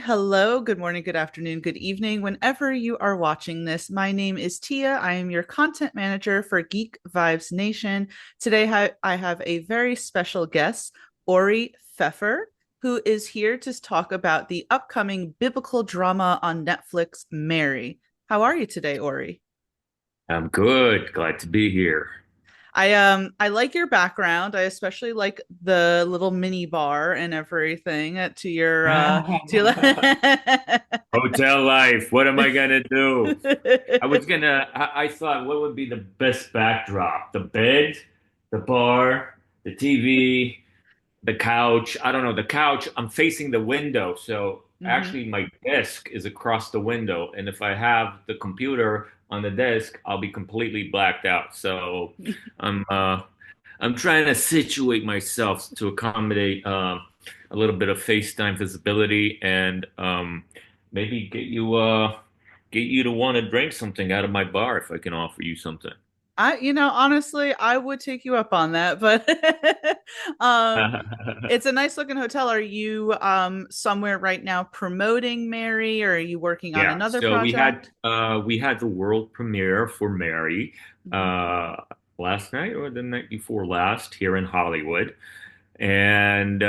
hello, good morning, good afternoon, good evening, whenever you are watching this. My name is Tia. I am your content manager for Geek Vibes Nation. Today, I have a very special guest, Ori Pfeffer, who is here to talk about the upcoming biblical drama on Netflix, Mary. How are you today, Ori? I'm good. Glad to be here. I like your background. I especially like the little mini bar and everything to your Hotel life. What am I gonna do? I thought, what would be the best backdrop? The bed, the bar, the TV, the couch. I don't know. The couch, I'm facing the window. So Mhm. actually, my desk is across the window. And if I have the computer on the desk, I'll be completely blacked out. So I'm, uh, I'm trying to situate myself to accommodate a little bit of FaceTime visibility and maybe get you to want to drink something out of my bar if I can offer you something. Honestly, I would take you up on that, but it's a nice looking hotel. Are you somewhere right now promoting Mary, or are you working on Yeah, another so project? we had the world premiere for Mary Mhm. uh last night or the night before last here in Hollywood. And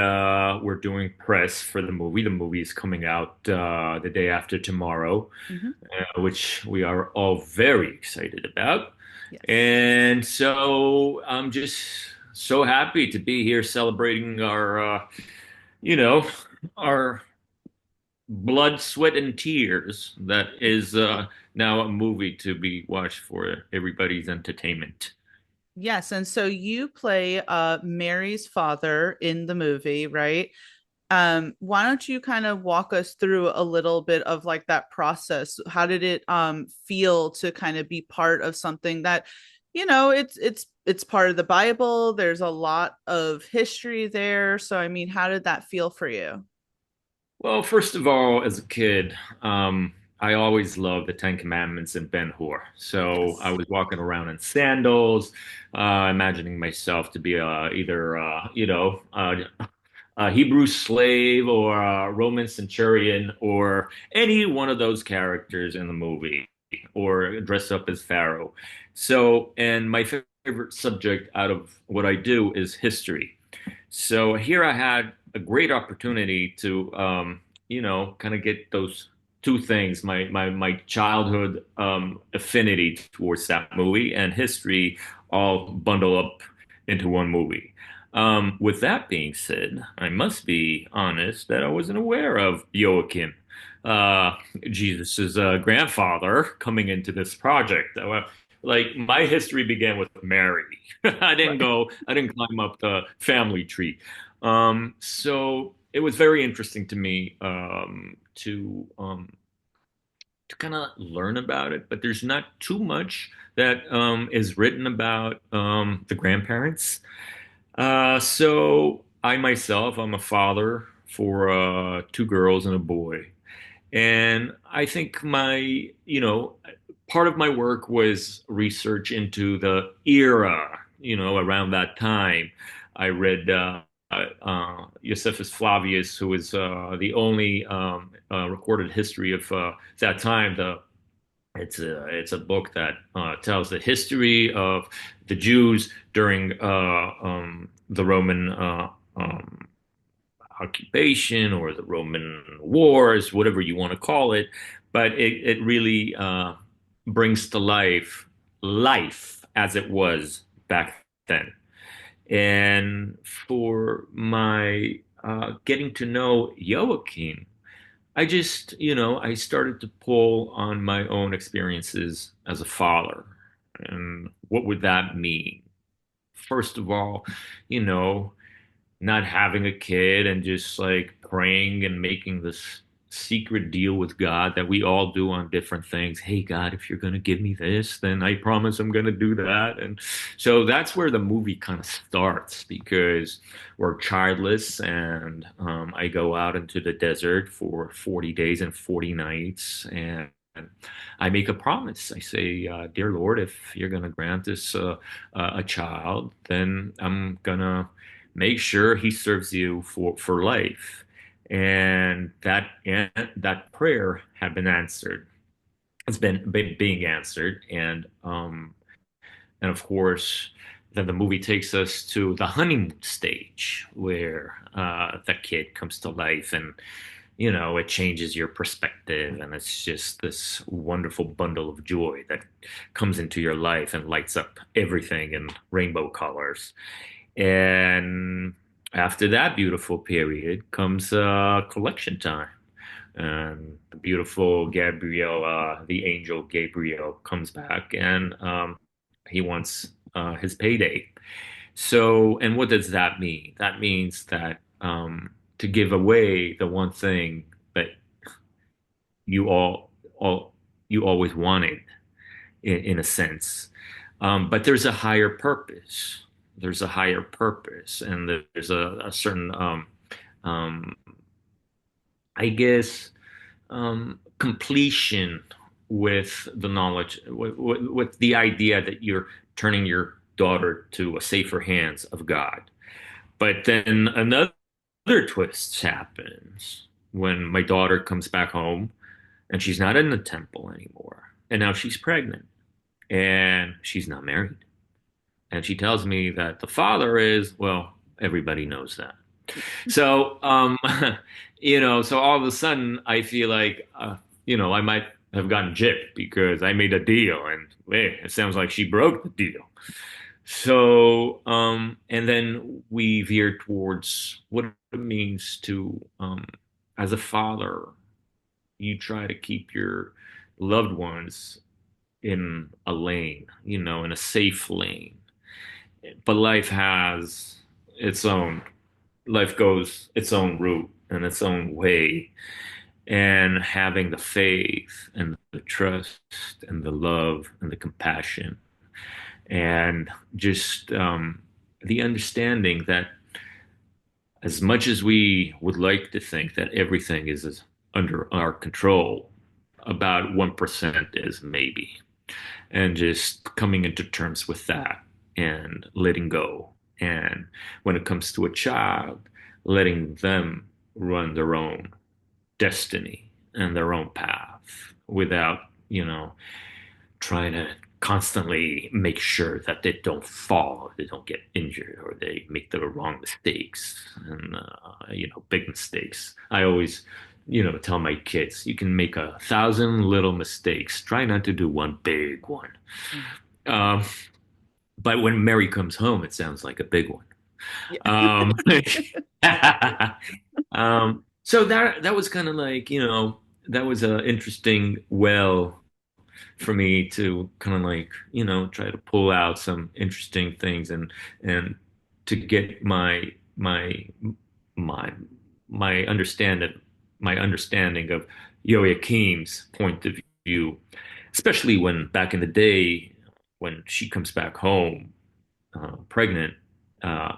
we're doing press for the movie. The movie is coming out the day after tomorrow, Mhm. which we are all very excited about. Yes. And so I'm just so happy to be here celebrating you know, our blood, sweat, and tears. That is now a movie to be watched for everybody's entertainment. Yes, and so you play Mary's father in the movie, right? Why don't you kind of walk us through a little bit of like that process? How did it feel to kind of be part of something that, it's part of the Bible. There's a lot of history there. So I mean, how did that feel for you? Well, first of all, as a kid, I always loved the Ten Commandments and Ben-Hur. So I Yes. was walking around in sandals, imagining myself to be either, a Hebrew slave or a Roman centurion or any one of those characters in the movie or dress up as Pharaoh. So, and my favorite subject out of what I do is history. So here I had a great opportunity to, kind of get those two things, my childhood affinity towards that movie and history all bundle up into one movie. With that being said, I must be honest that I wasn't aware of Joachim, uh, Jesus's grandfather, coming into this project. Like my history began with Mary. Right. I didn't climb up the family tree. So it was very interesting to me to kind of learn about it, but there's not too much that is written about the grandparents. So I myself, I'm a father for two girls and a boy. And I think part of my work was research into the era, around that time. I read Josephus Flavius, who is the only recorded history of that time. It's a book that tells the history of the Jews during the Roman occupation or the Roman wars, whatever you want to call it. But it really brings to life as it was back then. And for my getting to know Joachim, I started to pull on my own experiences as a father. And what would that mean? First of all, you know, not having a kid and just like praying and making this secret deal with God that we all do on different things. Hey, God, if you're going to give me this, then I promise I'm going to do that. And so that's where the movie kind of starts because we're childless and I go out into the desert for 40 days and 40 nights. And I make a promise. I say, Dear Lord, if you're going to grant this a child, then I'm going to make sure he serves you for life. and that prayer had been answered. It's been being answered, and of course, then the movie takes us to the honeymoon stage where the kid comes to life, and it changes your perspective, and it's just this wonderful bundle of joy that comes into your life and lights up everything in rainbow colors. And after that beautiful period comes collection time. And the beautiful Gabriel, the angel Gabriel, comes back, and he wants his payday. So, and what does that mean? That means that to give away the one thing that you all you always wanted, in a sense. But there's a higher purpose. There's a higher purpose, and there's a certain, um, I guess, completion with the knowledge, with the idea that you're turning your daughter to a safer hands of God. But then another twist happens when my daughter comes back home, and she's not in the temple anymore. And now she's pregnant, and she's not married. And she tells me that the father is, well, everybody knows that. So, so all of a sudden I feel like, I might have gotten gypped because I made a deal, and it sounds like she broke the deal. So, and then we veer towards what it means to, as a father, you try to keep your loved ones in a lane, in a safe lane. But its own, life goes its own route and its own way. And having the faith and the trust and the love and the compassion and just the understanding that as much as we would like to think that everything is under our control, about 1% is maybe. And just coming into terms with that and letting go. And when it comes to a child, letting them run their own destiny and their own path without, trying to constantly make sure that they don't fall, they don't get injured, or they make the wrong mistakes, and big mistakes. I always, tell my kids, you can make 1,000 little mistakes. Try not to do one big one. Um, but when Mary comes home, it sounds like a big one. Yeah. Um, so that was kind of like, that was an interesting well for me to kind of like, try to pull out some interesting things, and to get my my understanding my understanding of Joachim's point of view, especially when back in the day when she comes back home pregnant.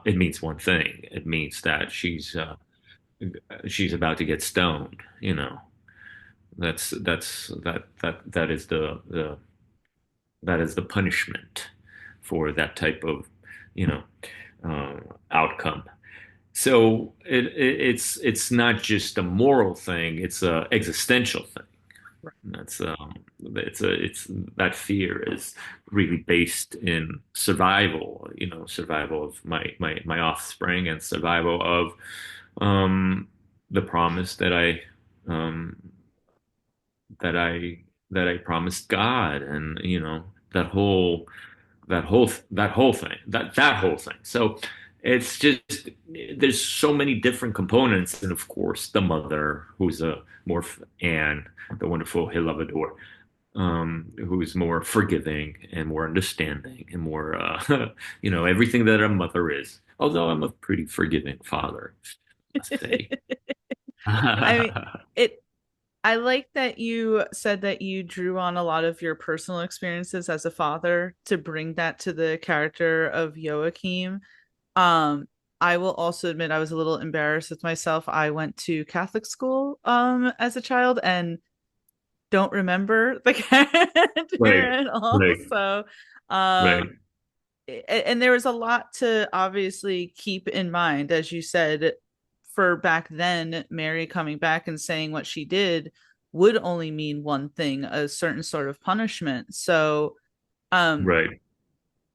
It means one thing. It means that she's about to get stoned. That is the punishment for that type of you know outcome. So it's not just a moral thing; it's a existential thing. That's it's that fear is really based in survival. Survival of my offspring, and survival of um, the promise um, that I that I promised God, and that whole that whole thing, that whole thing. So it's just there's so many different components, and of course the mother, who's a more Anne, the wonderful Hilavador, who's more forgiving and more understanding and more everything that a mother is. Although I'm a pretty forgiving father, I must say. I mean, it I like that you said that you drew on a lot of your personal experiences as a father to bring that to the character of Joachim. Um, I will also admit I was a little embarrassed with myself. I went to Catholic school as a child and don't remember the character Right, at all. right, So, right. um, and there was a lot to obviously keep in mind, as you said, for back then, Mary coming back and saying what she did would only mean one thing, a certain sort of punishment. So, um, Right.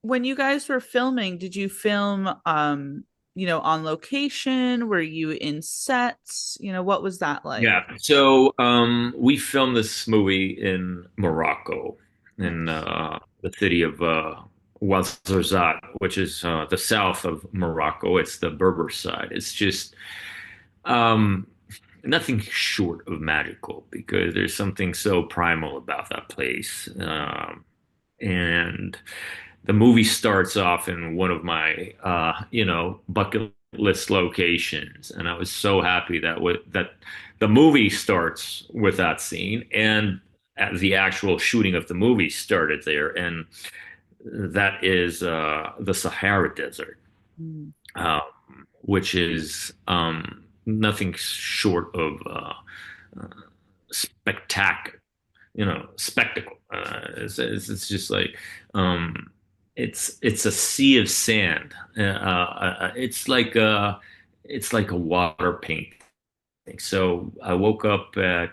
when you guys were filming, did you film, on location? Were you in sets? What was that like? Yeah. So we filmed this movie in Morocco, in Nice. the city of Ouarzazate, which is the south of Morocco. It's the Berber side. It's just um, nothing short of magical because there's something so primal about that place. And the movie starts off in one of my bucket list locations, and I was so happy that the movie starts with that scene, and the actual shooting of the movie started there, and that is the Sahara Desert, Mm. um, which is nothing short of spectacular, spectacle. It's just like it's a sea of sand. It's like a water paint. So I woke up at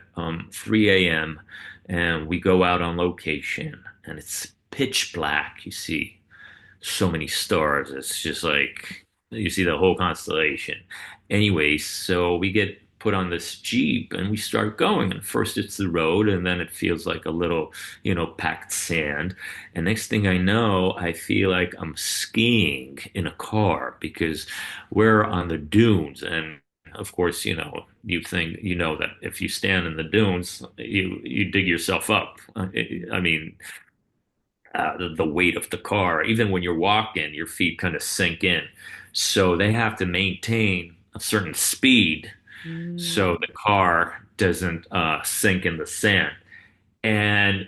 3 a.m. and we go out on location, and it's pitch black. You see so many stars. It's just like you see the whole constellation. Anyway, so we get put on this Jeep and we start going. And first it's the road, and then it feels like a little, packed sand. And next thing I know, I feel like I'm skiing in a car because we're on the dunes. And of course, that if you stand in the dunes, you dig yourself up. I mean, the weight of the car. Even when you're walking, your feet kind of sink in. So they have to maintain a certain speed Mm. so the car doesn't sink in the sand. And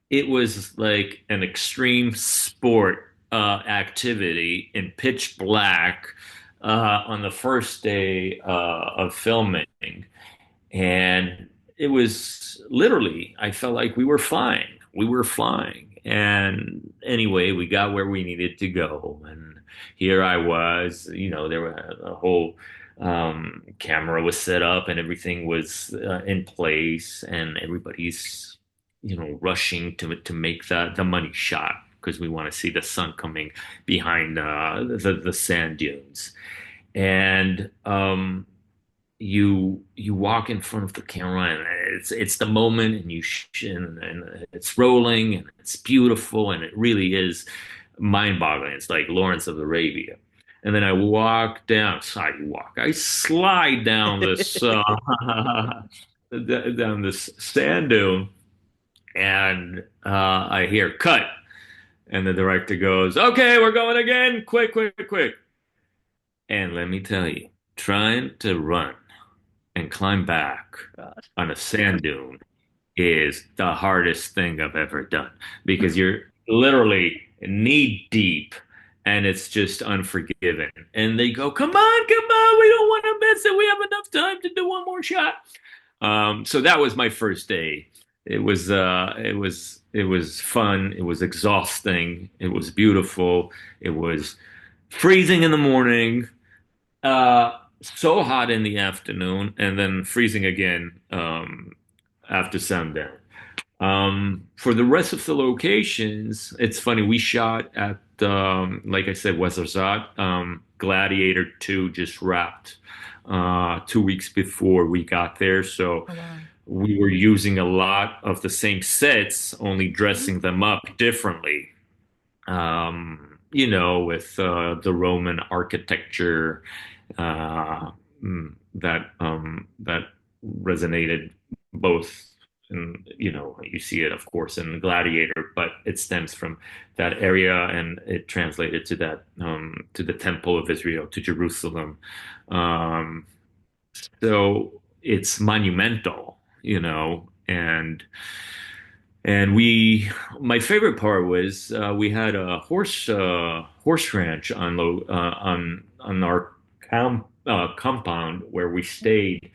it was like an extreme sport activity in pitch black on the first day of filming. And it was literally, I felt like we were flying. We were flying. And anyway, we got where we needed to go. And here I was, there were a whole camera was set up and everything was in place. And everybody's, rushing to make the money shot because we want to see the sun coming behind the sand dunes. And you walk in front of the camera and it's the moment and and it's rolling and it's beautiful and it really is mind-boggling. It's like Lawrence of Arabia. And then I walk down, I slide down this down this sand dune, and I hear cut, and the director goes, "Okay, we're going again, quick, quick, quick." And let me tell you, trying to run and climb back God. on a sand dune is the hardest thing I've ever done because you're literally knee deep and it's just unforgiving. And they go, come on, we don't want to miss it. We have enough time to do one more shot. So that was my first day. It was fun. It was exhausting. It was beautiful. It was freezing in the morning. So hot in the afternoon, and then freezing again after sundown. For the rest of the locations, it's funny. We shot at, like I said, Ouarzazate. Gladiator 2 just wrapped 2 weeks before we got there, so Oh, wow. we were using a lot of the same sets, only dressing them up differently. With the Roman architecture that resonated both. And you see it, of course, in Gladiator, but it stems from that area, and it translated to the Temple of Israel, to Jerusalem. Um, so it's monumental, and my favorite part was we had a horse ranch on our compound where we stayed.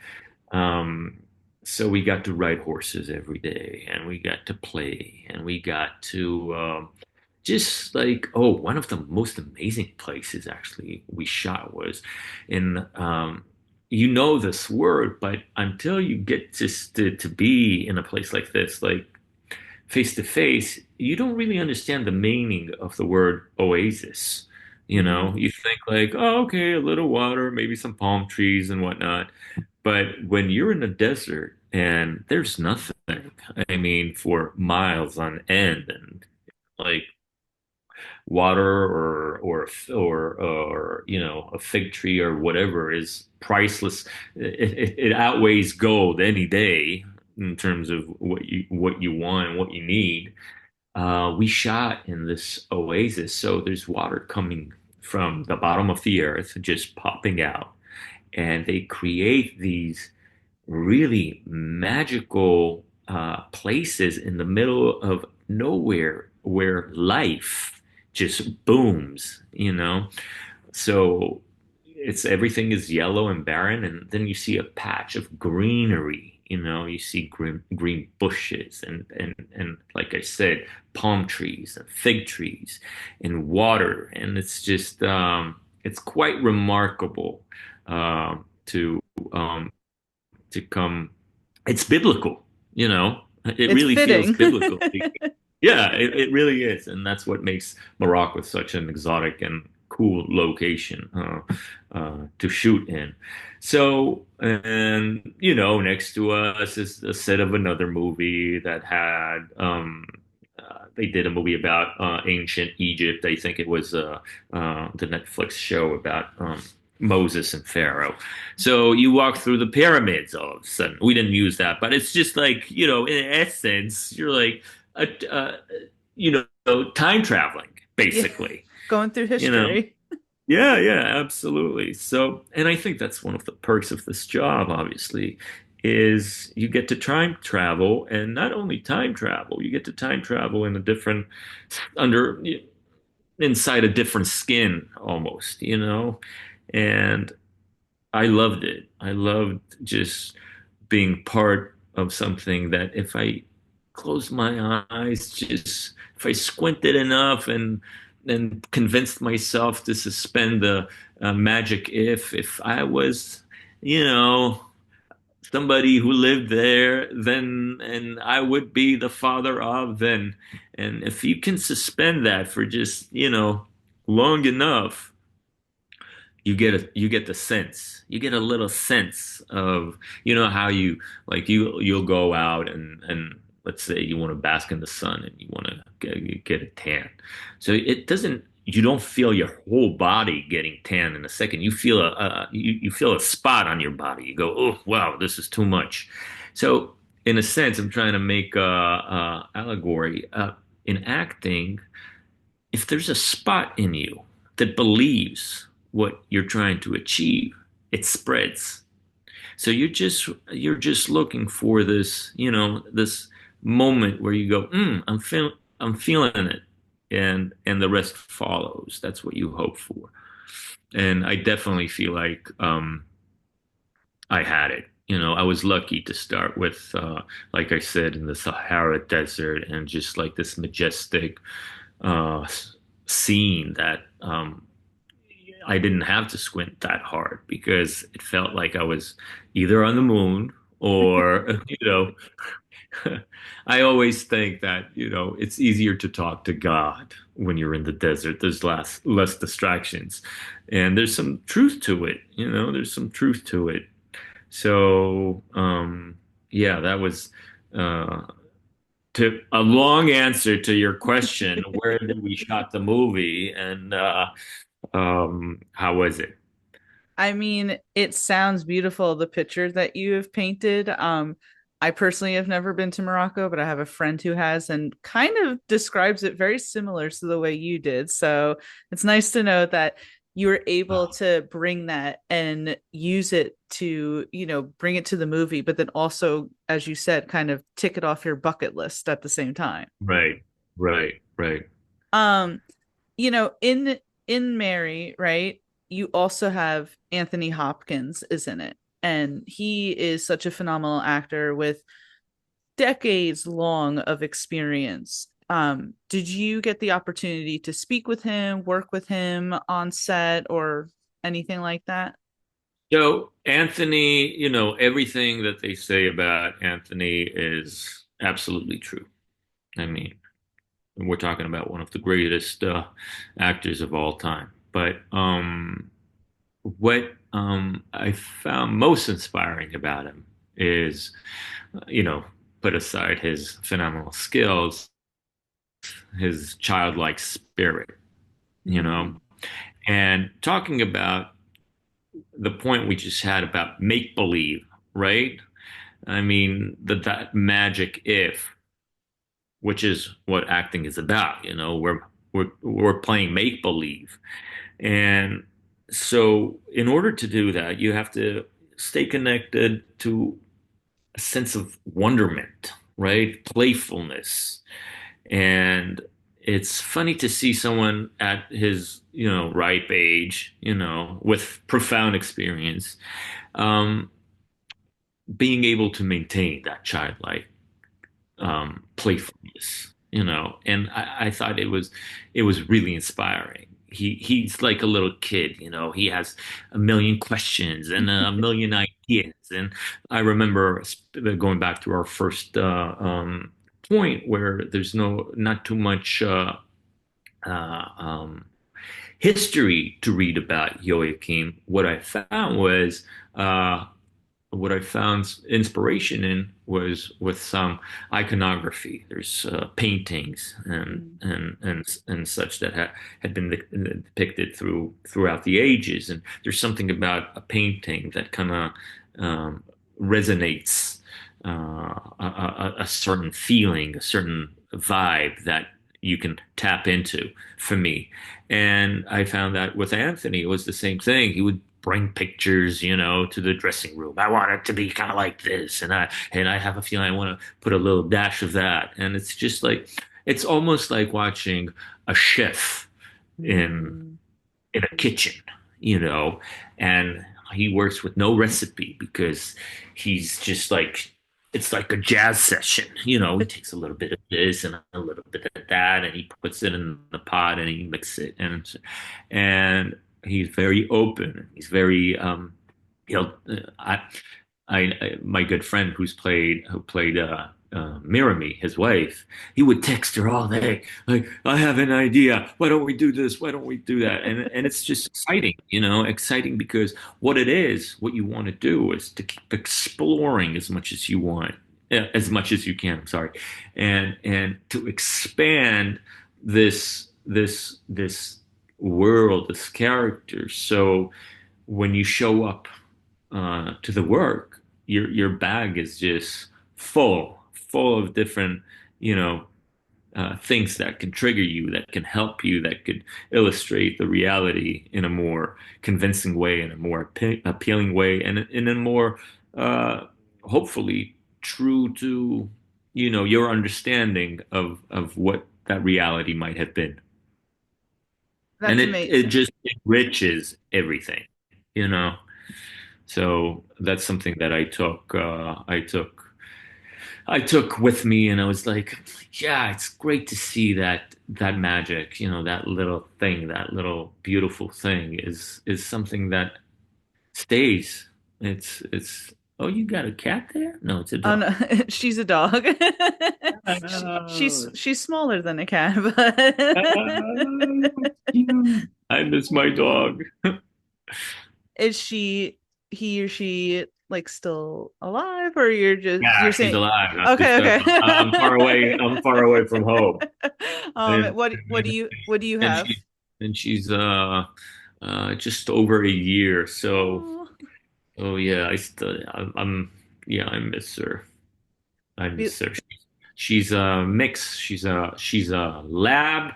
Um, so we got to ride horses every day, and we got to play, and we got to just like, one of the most amazing places actually we shot was in you know this word, but until you get to be in a place like this, like face to face, you don't really understand the meaning of the word oasis. You know, Mm. you think like, oh, okay, a little water, maybe some palm trees and whatnot. But when you're in the desert and there's nothing, I mean, for miles on end, and like water or you know, a fig tree or whatever is priceless. It outweighs gold any day in terms of what you want and what you need. We shot in this oasis, so there's water coming from the bottom of the earth, just popping out, and they create these really magical places in the middle of nowhere where life just booms, you know? So it's everything is yellow and barren, and then you see a patch of greenery. You know, you see green bushes and like I said, palm trees and fig trees and water, and it's just it's quite remarkable to um, to come. It's biblical, you know. It It's really feels fitting. biblical. Yeah, it really is, and that's what makes Morocco such an exotic and cool location to shoot in. So, and you know, next to us is a set of another movie that had. They did a movie about ancient Egypt. I think it was the Netflix show about Moses and Pharaoh. So you walk through the pyramids all of a sudden. We didn't use that, but it's just like, you know, in essence, you're like, uh, you know, time traveling, Yeah, basically. going through You know, history. yeah, yeah, absolutely. So, and I think that's one of the perks of this job, obviously, is you get to time travel, and not only time travel, you get to time travel in a different, under, inside a different skin almost, you know? And I loved it. I loved just being part of something that if I closed my eyes, just if I squinted enough and convinced myself to suspend the magic, if I was, you know, somebody who lived there, then and I would be the father of then, and if you can suspend that for just, you know, long enough, you get the sense, you get a little sense of, you know, how you like you'll go out and let's say you want to bask in the sun and you want to get a tan, so it doesn't, you don't feel your whole body getting tan in a second. You feel you feel a spot on your body. You go, oh wow, this is too much. So in a sense, I'm trying to make a allegory in acting. If there's a spot in you that believes what you're trying to achieve, it spreads. So you're just looking for this, you know, this moment where you go, I'm feeling it, and the rest follows. That's what you hope for. And I definitely feel like I had it. You know, I was lucky to start with, like I said, in the Sahara Desert, and just like this majestic uh, scene that I didn't have to squint that hard because it felt like I was either on the moon or, you know, I always think that, you know, it's easier to talk to God when you're in the desert. There's less distractions. And there's some truth to it, you know, there's some truth to it. So, yeah, that was uh, to a long answer to your question, where did we shot the movie and how was it? I mean, it sounds beautiful, the picture that you have painted. I personally have never been to Morocco, but I have a friend who has and kind of describes it very similar to the way you did. So it's nice to know that you were able Oh, to bring that and use it to, you know, bring it to the movie, but then also, as you said, kind of tick it off your bucket list at the same time. right, right, right. Um, you know, in Mary, right? You also have Anthony Hopkins is in it, and he is such a phenomenal actor with decades long of experience. Did you get the opportunity to speak with him, work with him on set, or anything like that? So Anthony, everything that they say about Anthony is absolutely true. I mean, we're talking about one of the greatest actors of all time. But what I found most inspiring about him is, you know, put aside his phenomenal skills, his childlike spirit, you know, Mm, and talking about the point we just had about make believe, right? I mean, that magic if, which is what acting is about, we're playing make believe. And so in order to do that, you have to stay connected to a sense of wonderment, right? Playfulness. And it's funny to see someone at his, ripe age, with profound experience, um, being able to maintain that childlike playfulness, and I thought it was really inspiring. He's like a little kid, he has a million questions and a million ideas. And I remember going back to our first point where there's not too much uh, um, history to read about Joachim. What I found inspiration in was with some iconography. There's paintings mm, and such that had been depicted throughout the ages, and there's something about a painting that kind of resonates a certain feeling, a certain vibe that you can tap into for me. And I found that with Anthony, it was the same thing. He would bring pictures, to the dressing room. I want it to be kind of like this, and I have a feeling I want to put a little dash of that. And it's just like it's almost like watching a chef in mm. in a kitchen, you know, and he works with no recipe because he's just like it's like a jazz session, he takes a little bit of this and a little bit of that and he puts it in the pot and he mixes it and he's very open. He's very you know my good friend who played Mirami, his wife, he would text her all day, like, I have an idea. Why don't we do this? Why don't we do that? And it's just exciting, exciting because what you want to do is to keep exploring as much as you want, as much as you can. I'm sorry, and to expand this world, this character. So when you show up to the work, your bag is just full of different, you know, things that can trigger you, that can help you, that could illustrate the reality in a more convincing way, in a more appealing way, and in a more hopefully true to, your understanding of what that reality might have been. And That's it amazing. just enriches everything, you know. So that's something that I took with me, and I was like, yeah, it's great to see that magic, that little thing, that little beautiful thing is something that stays. It's oh, you got a cat there? No, it's a Oh dog. no, she's a dog. She's Oh, she's smaller than a cat, but cute. I miss my dog. is he or she like still alive, or you're Yeah, she's saying alive. okay, I'm far away. I'm far away from home. And what do you and have? she's just over a year. So Oh, oh yeah, I'm yeah, I miss her. I be- miss her. She's a mix. She's a lab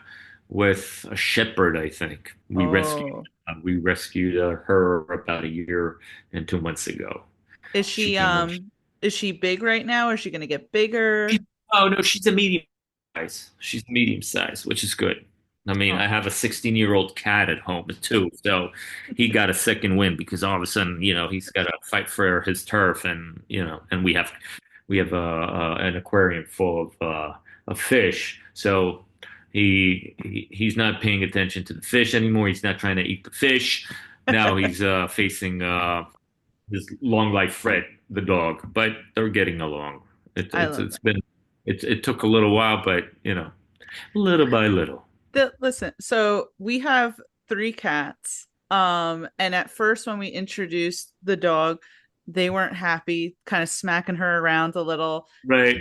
with a shepherd, I think. oh, We rescued her about a year and 2 months ago. is She she came home. is she big right now? Or is she gonna get bigger? Oh no, she's a medium size. She's medium size, which is good. I mean, Oh, I have a 16-year-old cat at home too, so he got a second win because all of a sudden, he's got to fight for his turf, and we have an aquarium full of fish. So he's not paying attention to the fish anymore. He's not trying to eat the fish. Now he's facing his long life Fred, the dog, but they're getting along. I love It's been it took a little while, but little by little. listen, so we have three cats. And at first when we introduced the dog, they weren't happy, kind of smacking her around a little. Right.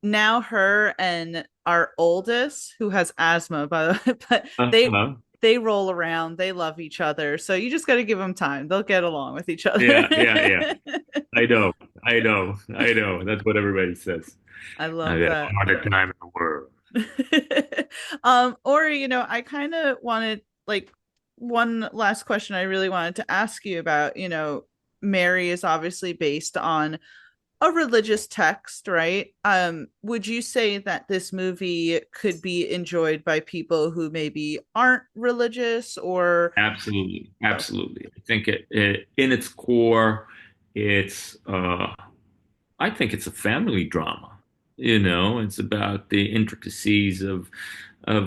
Now her and our oldest, who has asthma, by the way, but Uh-huh. they roll around, they love each other. So you just got to give them time. They'll get along with each other. Yeah, yeah, yeah. I know. I know. I know. That's what everybody says. I I love got that. all the time in the world. Or, I kind of wanted like one last question I really wanted to ask you about, Mary is obviously based on a religious text, right? Would you say that this movie could be enjoyed by people who maybe aren't religious or Absolutely. oh, Absolutely. I think it in its core, it's I think it's a family drama. It's about the intricacies of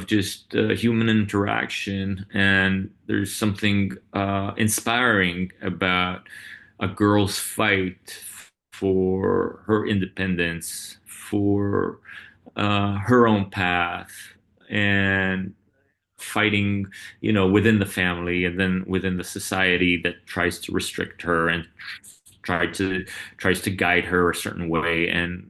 just human interaction, and there's something inspiring about a girl's fight for her independence, for her own path, and fighting, within the family and then within the society that tries to restrict her and try to tries to guide her a certain way and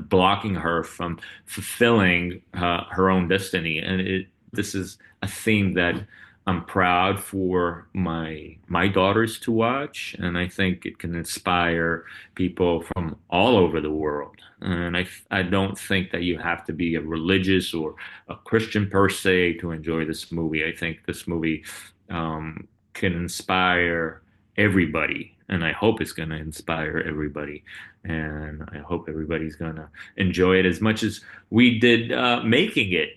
blocking her from fulfilling her own destiny. And this is a theme that I'm proud for my daughters to watch, and I think it can inspire people from all over the world. And I don't think that you have to be a religious or a Christian per se to enjoy this movie. I think this movie can inspire everybody, and I hope it's going to inspire everybody, and I hope everybody's going to enjoy it as much as we did making it.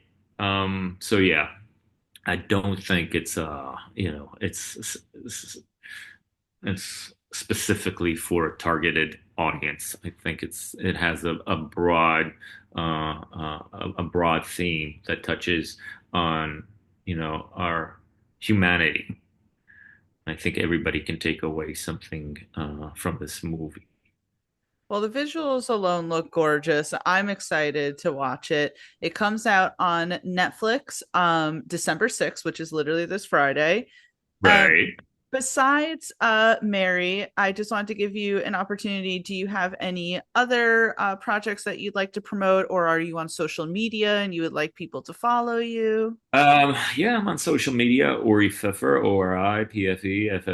So yeah, I don't think it's specifically for a targeted audience. I think it has a broad theme that touches on our humanity. I think everybody can take away something from this movie. well, the visuals alone look gorgeous. I'm excited to watch it. It comes out on Netflix December 6th, which is literally this Friday. Um, Right. Besides Mary, I just wanted to give you an opportunity. Do you have any other projects that you'd like to promote, or are you on social media and you would like people to follow you? Yeah, I'm on social media, Ori Pfeffer, Oripfeffer.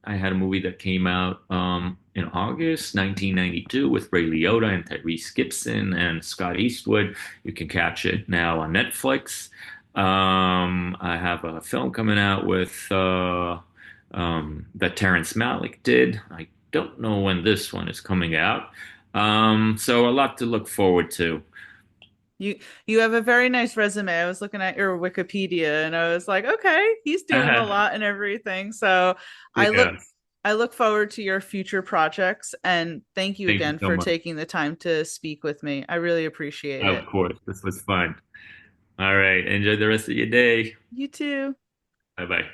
I had a movie that came out in August 1992 with Ray Liotta and Tyrese Gibson and Scott Eastwood. You can catch it now on Netflix. I have a film coming out with that Terrence Malick did. I don't know when this one is coming out. So a lot to look forward to. You you have a very nice resume. I was looking at your Wikipedia and I was like, okay, he's doing a lot and everything. So I look Yeah. I look forward to your future projects and thank you Thank you again so for much. taking the time to speak with me. I really appreciate Of it. course, this was fun. All right, enjoy the rest of your day. You too. Bye bye.